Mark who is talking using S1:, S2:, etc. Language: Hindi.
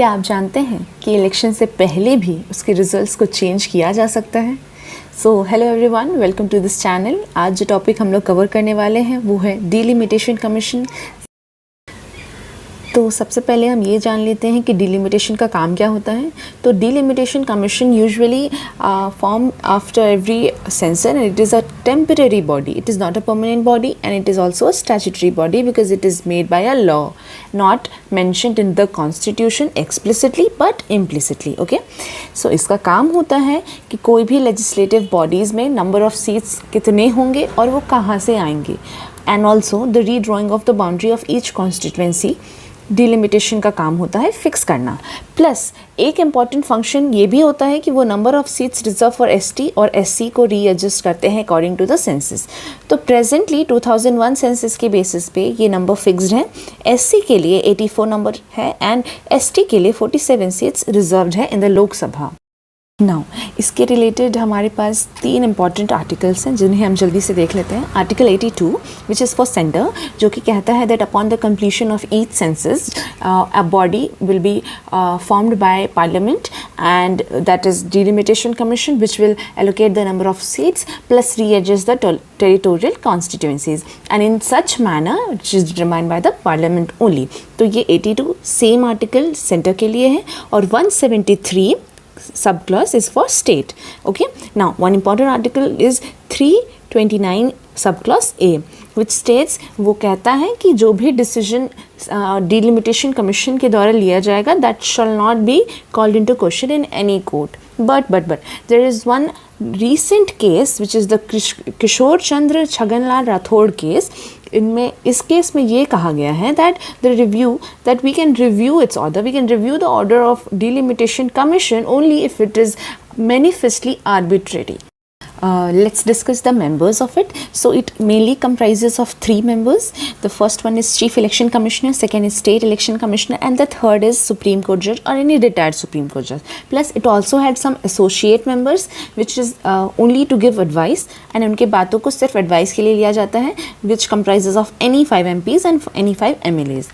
S1: क्या आप जानते हैं कि इलेक्शन से पहले भी उसके रिजल्ट्स को चेंज किया जा सकता है? So hello everyone, welcome to this channel. आज जो टॉपिक हम लोग कवर करने वाले हैं वो है डिलिमिटेशन कमीशन। तो सबसे पहले हम ये जान लेते हैं कि डिलिमिटेशन का काम क्या होता है। तो delimitation commission usually form after every sensor and it is a temporary body. It is not a permanent body and it is also a statutory body because it is made by a law, not mentioned in the constitution explicitly but implicitly. Okay, so इसका काम होता है कि कोई भी legislative bodies में number of seats कितने होंगे और वो कहाँ से आएंगे, and also the redrawing of the boundary of each constituency. Delimitation का काम होता है फिक्स करना. प्लस एक इम्पॉर्टेंट फंक्शन ये भी होता है कि वो number of seats reserve for ST और एससी को रीएडजस्ट करते हैं अकॉर्डिंग टू द सेंसस. तो प्रेजेंटली 2001 सेंसस के बेसिस पे ये नंबर फिक्स्ड है. एससी के लिए 84 नंबर है एंड एसटी के लिए 47 सीट्स रिजर्व्ड है इन द लोकसभा. नाउ इसके रिलेटेड हमारे पास 3 इंपॉर्टेंट आर्टिकल्स हैं जिन्हें हम जल्दी से देख लेते हैं. Article 82 which is for centre, जो कि कहता है that upon the completion of each census a body will be formed by parliament and that is delimitation commission which will allocate the number of seats plus readjust the territorial constituencies and in such manner which is determined by the parliament only. तो ये 82 सेम आर्टिकल सेंटर के लिए है और 173 subclause is for state. Okay, now one important article is 329 subclause A which states, वो कहता है कि जो भी डिसीजन डिलिमिटेशन कमीशन के द्वारा लिया जाएगा that shall not be called into question in any court. But there is one recent case which is the Kishore Chandra Chhaganlal Rathod case. इनमें इस केस में ये कहा गया है that the review that we can review its order, we can review the order of delimitation commission only if it is manifestly arbitrary. Let's discuss the members of it. So it mainly comprises of 3 members. The first one is Chief Election Commissioner, second is State Election Commissioner, and the third is Supreme Court Judge or any retired Supreme Court Judge. Plus it also had some associate members which is only to give advice, and उनके बातों को सिर्फ advice के लिए लिया जाता है, which comprises of any 5 MPs and any 5 MLAs.